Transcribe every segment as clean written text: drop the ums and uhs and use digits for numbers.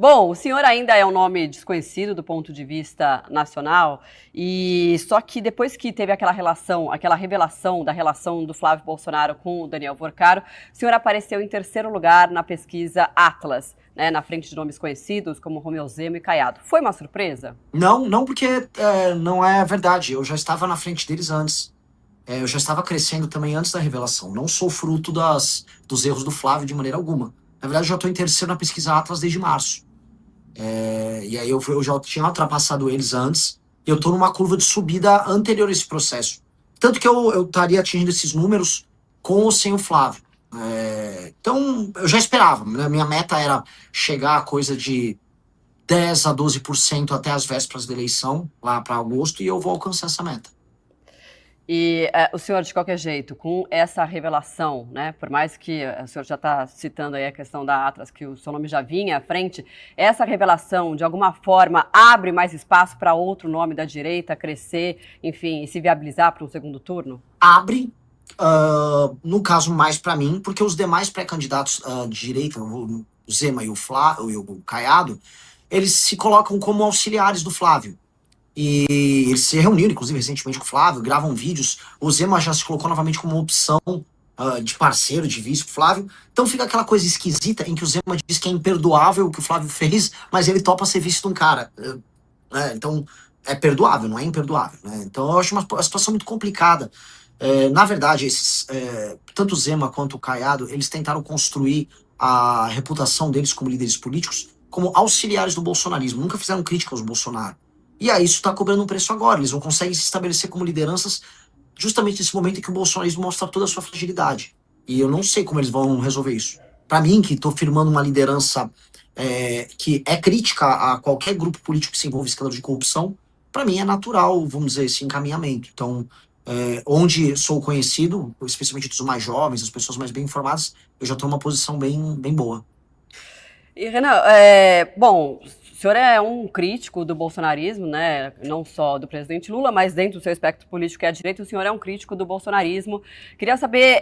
Bom, o senhor ainda é um nome desconhecido do ponto de vista nacional, e só que depois que teve aquela revelação da relação do Flávio Bolsonaro com o Daniel Porcaro, o senhor apareceu em terceiro lugar na pesquisa Atlas, né, na frente de nomes conhecidos como Romeu Zema e Caiado. Foi uma surpresa? Não, não porque não é verdade. Eu já estava na frente deles antes. Eu já estava crescendo também antes da revelação. Não sou fruto dos erros do Flávio de maneira alguma. Na verdade, eu já estou em terceiro na pesquisa Atlas desde março. E aí eu já tinha ultrapassado eles antes. E eu estou numa curva de subida anterior a esse processo. Tanto que eu estaria atingindo esses números com ou sem o Flávio. Então, eu já esperava. Né? Minha meta era chegar a coisa de 10 a 12% até as vésperas da eleição, lá para agosto, e eu vou alcançar essa meta. E o senhor, de qualquer jeito, com essa revelação, né, por mais que o senhor já está citando aí a questão da Atlas, que o seu nome já vinha à frente, essa revelação, de alguma forma, abre mais espaço para outro nome da direita crescer, enfim, e se viabilizar para um segundo turno? Abre, no caso, mais para mim, porque os demais pré-candidatos de direita, o Zema e o Caiado, eles se colocam como auxiliares do Flávio. E eles se reuniram, inclusive, recentemente com o Flávio, gravam vídeos. O Zema já se colocou novamente como opção de parceiro, de vice com o Flávio. Então fica aquela coisa esquisita em que o Zema diz que é imperdoável o que o Flávio fez, mas ele topa ser vice de um cara. Então é perdoável, não é imperdoável. Né? Então eu acho uma situação muito complicada. Na verdade, tanto o Zema quanto o Caiado, eles tentaram construir a reputação deles como líderes políticos como auxiliares do bolsonarismo. Nunca fizeram crítica aos Bolsonaro. E aí isso está cobrando um preço agora. Eles não conseguem se estabelecer como lideranças justamente nesse momento em que o bolsonarismo mostra toda a sua fragilidade. E eu não sei como eles vão resolver isso. Para mim, que estou firmando uma liderança que é crítica a qualquer grupo político que se envolve em escândalo de corrupção, para mim é natural, vamos dizer, esse encaminhamento. Então, onde sou conhecido, especialmente dos mais jovens, as pessoas mais bem informadas, eu já estou numa posição bem, bem boa. E, Renan, bom, o senhor é um crítico do bolsonarismo, né? Não só do presidente Lula, mas dentro do seu espectro político que é a direita, o senhor é um crítico do bolsonarismo. Queria saber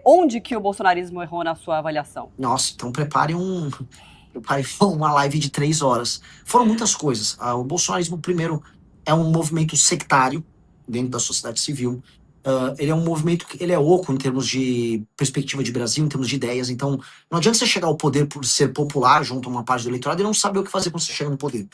onde que o bolsonarismo errou na sua avaliação. Nossa, então prepare uma live de 3 horas. Foram muitas coisas. O bolsonarismo, primeiro, é um movimento sectário dentro da sociedade civil. Ele é um movimento que ele é oco em termos de perspectiva de Brasil, em termos de ideias. Então, não adianta você chegar ao poder por ser popular junto a uma parte do eleitorado e não saber o que fazer quando você chega no poder.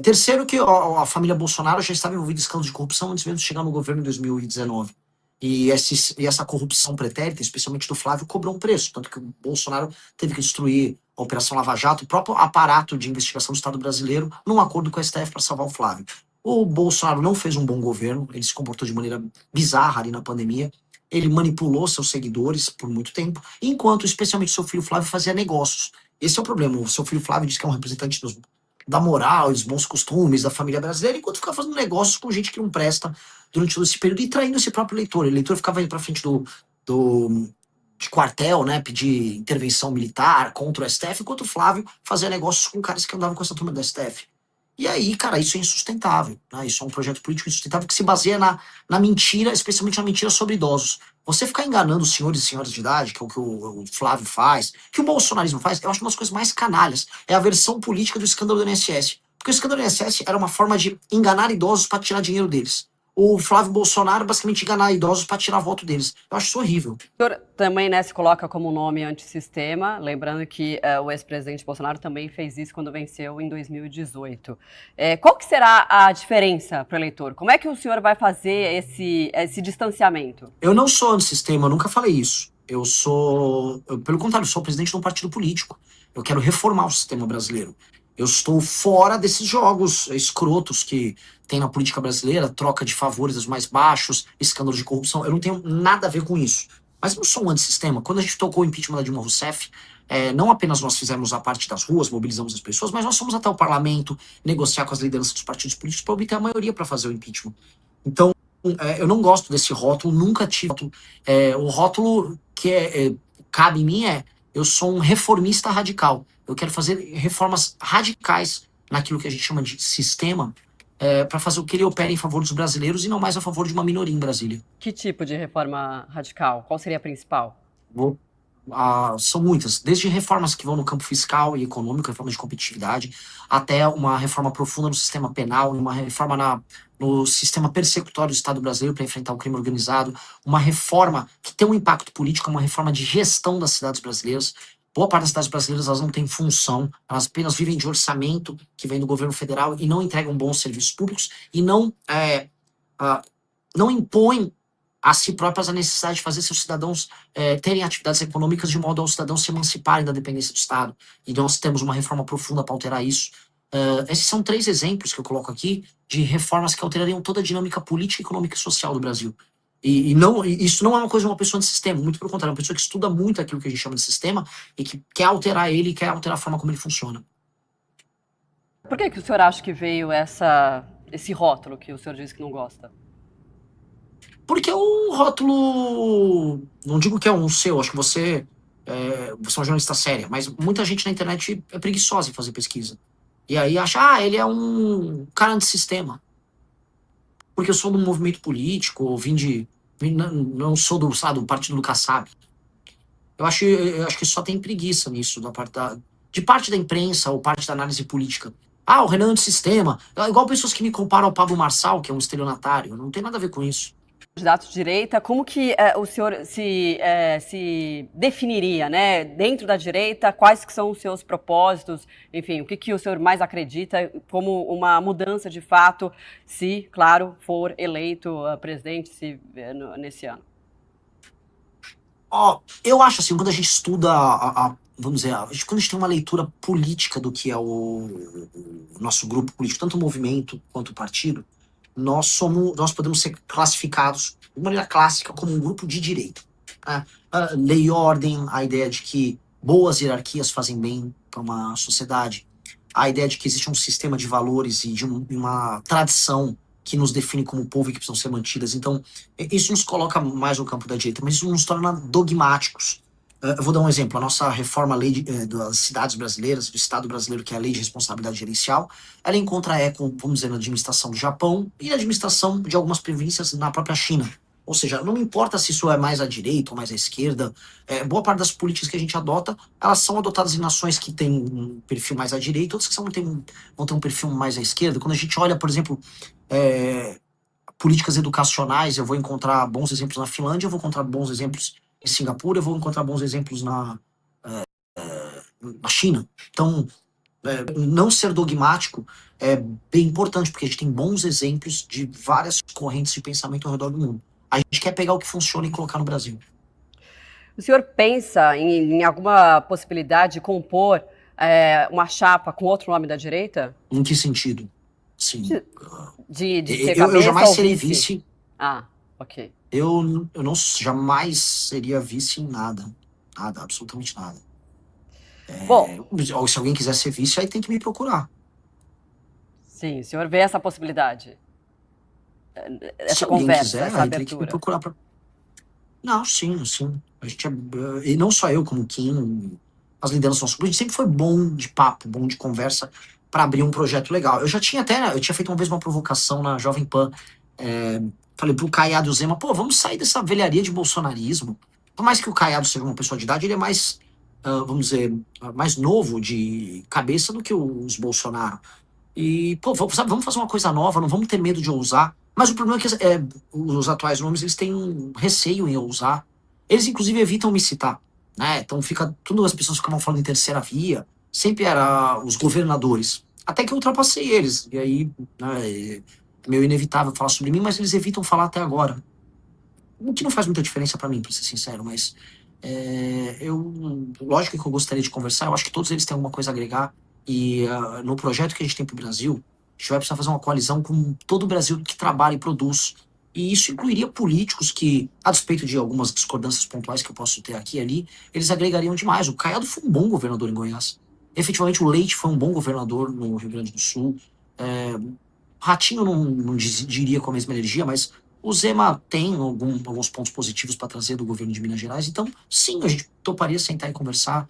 Terceiro, que a família Bolsonaro já estava envolvida em escândalos de corrupção antes mesmo de chegar no governo em 2019. E essa corrupção pretérita, especialmente do Flávio, cobrou um preço. Tanto que o Bolsonaro teve que destruir a Operação Lava Jato, o próprio aparato de investigação do Estado brasileiro, num acordo com a STF para salvar o Flávio. O Bolsonaro não fez um bom governo, ele se comportou de maneira bizarra ali na pandemia, ele manipulou seus seguidores por muito tempo, enquanto especialmente seu filho Flávio fazia negócios. Esse é o problema, o seu filho Flávio diz que é um representante da moral, dos bons costumes, da família brasileira, enquanto ficava fazendo negócios com gente que não presta durante todo esse período e traindo esse próprio eleitor. O eleitor ficava indo pra frente de quartel, né, pedir intervenção militar contra o STF, enquanto o Flávio fazia negócios com caras que andavam com essa turma do STF. E aí, cara, isso é insustentável. Né? Isso é um projeto político insustentável que se baseia na mentira, especialmente na mentira sobre idosos. Você ficar enganando os senhores e senhoras de idade, que é o que o Flávio faz, que o bolsonarismo faz, eu acho uma das coisas mais canalhas. É a versão política do escândalo do INSS. Porque o escândalo do INSS era uma forma de enganar idosos para tirar dinheiro deles. O Flávio Bolsonaro basicamente enganar idosos para tirar voto deles. Eu acho isso horrível. O senhor também, né, se coloca como um nome antissistema, lembrando que o ex-presidente Bolsonaro também fez isso quando venceu em 2018. Qual que será a diferença para o eleitor? Como é que o senhor vai fazer esse distanciamento? Eu não sou antissistema, eu nunca falei isso. Pelo contrário, eu sou presidente de um partido político. Eu quero reformar o sistema brasileiro. Eu estou fora desses jogos escrotos que tem na política brasileira, troca de favores dos mais baixos, escândalos de corrupção. Eu não tenho nada a ver com isso. Mas eu não sou um antissistema. Quando a gente tocou o impeachment da Dilma Rousseff, não apenas nós fizemos a parte das ruas, mobilizamos as pessoas, mas nós fomos até o parlamento negociar com as lideranças dos partidos políticos para obter a maioria para fazer o impeachment. Então, eu não gosto desse rótulo, nunca tive. O rótulo que cabe em mim eu sou um reformista radical. Eu quero fazer reformas radicais naquilo que a gente chama de sistema, para fazer o que ele opera em favor dos brasileiros e não mais a favor de uma minoria em Brasília. Que tipo de reforma radical? Qual seria a principal? são muitas, desde reformas que vão no campo fiscal e econômico, reforma de competitividade, até uma reforma profunda no sistema penal, uma reforma no sistema persecutório do Estado brasileiro para enfrentar o crime organizado, uma reforma que tem um impacto político, uma reforma de gestão das cidades brasileiras. Boa parte das cidades brasileiras elas não têm função, elas apenas vivem de orçamento que vem do governo federal e não entregam bons serviços públicos e não impõem a si próprias a necessidade de fazer seus cidadãos terem atividades econômicas de modo ao cidadão se emanciparem da dependência do Estado. E nós temos uma reforma profunda para alterar isso. Esses são 3 exemplos que eu coloco aqui de reformas que alterariam toda a dinâmica política, econômica e social do Brasil. E isso não é uma coisa de uma pessoa de sistema, muito pelo contrário, é uma pessoa que estuda muito aquilo que a gente chama de sistema e que quer alterar ele e quer alterar a forma como ele funciona. Por que o senhor acha que veio esse rótulo que o senhor disse que não gosta? Porque é um rótulo, não digo que é um seu, acho que você é uma jornalista séria, mas muita gente na internet é preguiçosa em fazer pesquisa. E aí acha, ele é um cara antissistema. Porque eu sou de um movimento político, ou não sou do partido do Kassab. Eu acho que só tem preguiça nisso, de parte da imprensa ou parte da análise política. O Renan é antissistema. É igual pessoas que me comparam ao Pablo Marçal, que é um estelionatário. Não tem nada a ver com isso. Candidato de direita, como que o senhor se definiria, né? Dentro da direita, quais que são os seus propósitos? Enfim, o que o senhor mais acredita como uma mudança de fato, se, claro, for eleito presidente nesse ano? Eu acho assim, quando a gente estuda, vamos dizer, quando a gente tem uma leitura política do que é o nosso grupo político, tanto o movimento quanto o partido, nós podemos ser classificados de maneira clássica como um grupo de direita. Né? Lei e ordem, a ideia de que boas hierarquias fazem bem para uma sociedade, a ideia de que existe um sistema de valores e de uma tradição que nos define como povo e que precisam ser mantidas. Então, isso nos coloca mais no campo da direita, mas isso nos torna dogmáticos. Eu vou dar um exemplo. A nossa reforma das cidades brasileiras, do Estado brasileiro, que é a Lei de Responsabilidade Gerencial, ela encontra eco, vamos dizer, na administração do Japão e na administração de algumas províncias na própria China. Ou seja, não me importa se isso é mais à direita ou mais à esquerda, boa parte das políticas que a gente adota, elas são adotadas em nações que têm um perfil mais à direita, outras que vão ter um perfil mais à esquerda. Quando a gente olha, por exemplo, políticas educacionais, eu vou encontrar bons exemplos na Finlândia, eu vou encontrar bons exemplos em Singapura, eu vou encontrar bons exemplos na China. Então, não ser dogmático é bem importante, porque a gente tem bons exemplos de várias correntes de pensamento ao redor do mundo. A gente quer pegar o que funciona e colocar no Brasil. O senhor pensa em alguma possibilidade de compor uma chapa com outro nome da direita? Em que sentido? Sim. De ser cabeça eu jamais ou serei vice? vice. Ok. Eu não jamais seria vice em nada. Nada, absolutamente nada. Bom, se alguém quiser ser vice, aí tem que me procurar. Sim, o senhor vê essa possibilidade? Se alguém quiser, aí tem que me procurar. Não, sim. A gente e não só eu, como o Kim, as lideranças do nosso grupo, a gente sempre foi bom de papo, bom de conversa para abrir um projeto legal. Eu tinha feito uma vez uma provocação na Jovem Pan, falei pro Caiado Zema, vamos sair dessa velharia de bolsonarismo. Por mais que o Caiado seja uma pessoa de idade, ele é mais, vamos dizer, mais novo de cabeça do que os Bolsonaro. E, vamos fazer uma coisa nova, não vamos ter medo de ousar. Mas o problema é que os atuais nomes, eles têm um receio em ousar. Eles, inclusive, evitam me citar, né? Então, todas as pessoas ficavam falando em terceira via, sempre era os governadores. Até que eu ultrapassei eles. E aí, é meio inevitável falar sobre mim, mas eles evitam falar até agora. O que não faz muita diferença para mim, pra ser sincero, mas lógico que eu gostaria de conversar, eu acho que todos eles têm alguma coisa a agregar. E no projeto que a gente tem para o Brasil, a gente vai precisar fazer uma coalizão com todo o Brasil que trabalha e produz. E isso incluiria políticos que, a despeito de algumas discordâncias pontuais que eu posso ter aqui e ali, eles agregariam demais. O Caiado foi um bom governador em Goiás. Efetivamente, o Leite foi um bom governador no Rio Grande do Sul. Ratinho não diria com a mesma energia, mas o Zema tem alguns pontos positivos para trazer do governo de Minas Gerais. Então, sim, a gente toparia sentar e conversar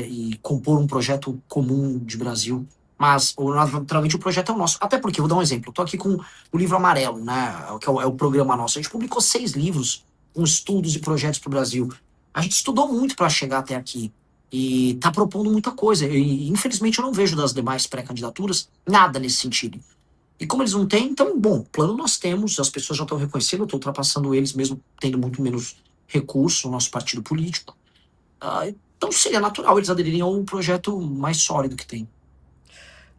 e compor um projeto comum de Brasil. Mas, naturalmente, o projeto é o nosso. Até porque, vou dar um exemplo. Eu tô aqui com o livro Amarelo, né? Que é o programa nosso. A gente publicou 6 livros com estudos e projetos para o Brasil. A gente estudou muito para chegar até aqui e está propondo muita coisa. E, infelizmente, eu não vejo das demais pré-candidaturas nada nesse sentido. E como eles não têm, então, bom, plano nós temos, as pessoas já estão reconhecendo, eu estou ultrapassando eles, mesmo tendo muito menos recurso no nosso partido político. Então seria natural eles aderirem a um projeto mais sólido que tem.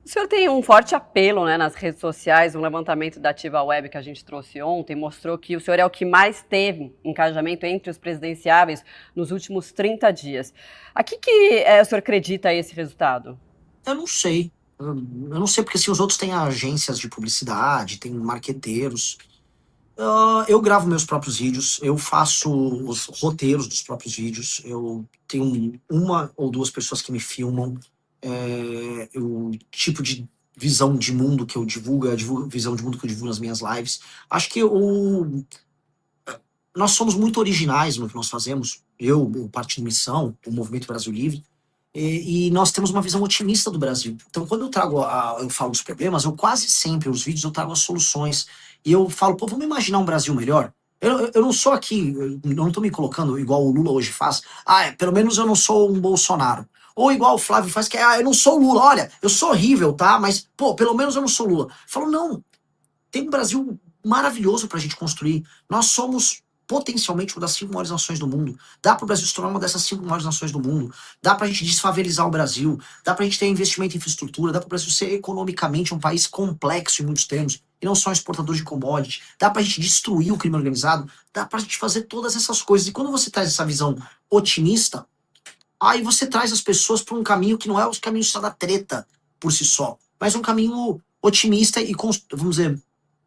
O senhor tem um forte apelo, né, nas redes sociais. Um levantamento da Ativa Web que a gente trouxe ontem mostrou que o senhor é o que mais teve engajamento entre os presidenciáveis nos últimos 30 dias. A que o senhor acredita esse resultado? Eu não sei. Eu não sei, porque se os outros têm agências de publicidade, tem marqueteiros. Eu gravo meus próprios vídeos, eu faço os roteiros dos próprios vídeos, eu tenho uma ou duas pessoas que me filmam. O tipo de visão de mundo que eu divulgo, a visão de mundo que eu divulgo nas minhas lives. Acho que nós somos muito originais no que nós fazemos. Eu, o Partido Missão, o Movimento Brasil Livre, e nós temos uma visão otimista do Brasil. Então, quando eu trago, eu falo dos problemas, eu quase sempre, os vídeos, eu trago as soluções. E eu falo, pô, vamos imaginar um Brasil melhor? Eu não sou aqui, eu não tô me colocando igual o Lula hoje faz. Pelo menos eu não sou um Bolsonaro. Ou igual o Flávio faz, que eu não sou o Lula. Olha, eu sou horrível, tá? Mas, pô, pelo menos eu não sou Lula. Eu falo, não, tem um Brasil maravilhoso pra gente construir. Nós somos potencialmente uma das 5 maiores nações do mundo. Dá para o Brasil se tornar uma dessas 5 maiores nações do mundo. Dá para a gente desfavelizar o Brasil. Dá para a gente ter investimento em infraestrutura. Dá para o Brasil ser economicamente um país complexo em muitos termos. E não só um exportador de commodities. Dá para a gente destruir o crime organizado. Dá para a gente fazer todas essas coisas. E quando você traz essa visão otimista, aí você traz as pessoas para um caminho que não é o caminho só da treta por si só, mas um caminho otimista e, vamos dizer,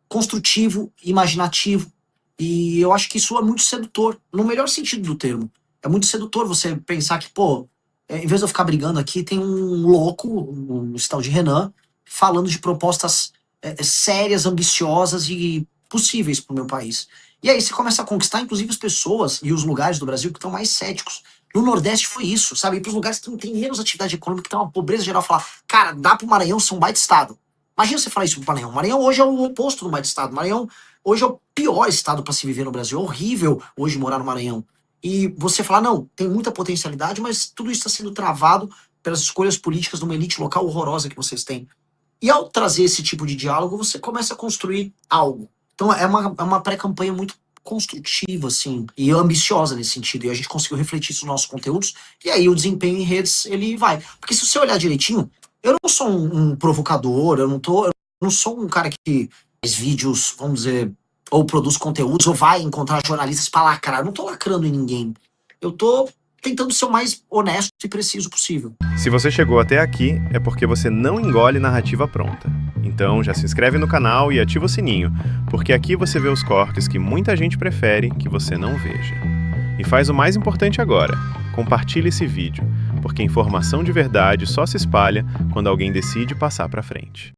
construtivo, imaginativo. E eu acho que isso é muito sedutor, no melhor sentido do termo. É muito sedutor você pensar que, pô, em vez de eu ficar brigando aqui, tem um louco, um tal de Renan, falando de propostas sérias, ambiciosas e possíveis para o meu país. E aí você começa a conquistar, inclusive, as pessoas e os lugares do Brasil que estão mais céticos. No Nordeste foi isso, sabe? Ir para os lugares que não tem menos atividade econômica, que tem uma pobreza geral, falar, cara, dá para o Maranhão ser um baita estado. Imagina você falar isso pro Maranhão. O Maranhão hoje é o oposto do baita estado. O Maranhão hoje é o pior estado para se viver no Brasil. É horrível hoje morar no Maranhão. E você falar, não, tem muita potencialidade, mas tudo isso está sendo travado pelas escolhas políticas de uma elite local horrorosa que vocês têm. E ao trazer esse tipo de diálogo, você começa a construir algo. Então é uma pré-campanha muito construtiva, assim, e ambiciosa nesse sentido. E a gente conseguiu refletir isso nos nossos conteúdos. E aí o desempenho em redes, ele vai. Porque se você olhar direitinho, eu não sou um provocador, eu não sou um cara que faz vídeos, vamos dizer, ou produz conteúdos, ou vai encontrar jornalistas para lacrar. Eu não tô lacrando em ninguém. Eu tô tentando ser o mais honesto e preciso possível. Se você chegou até aqui, é porque você não engole narrativa pronta. Então já se inscreve no canal e ativa o sininho, porque aqui você vê os cortes que muita gente prefere que você não veja. E faz o mais importante agora, compartilhe esse vídeo, porque informação de verdade só se espalha quando alguém decide passar para frente.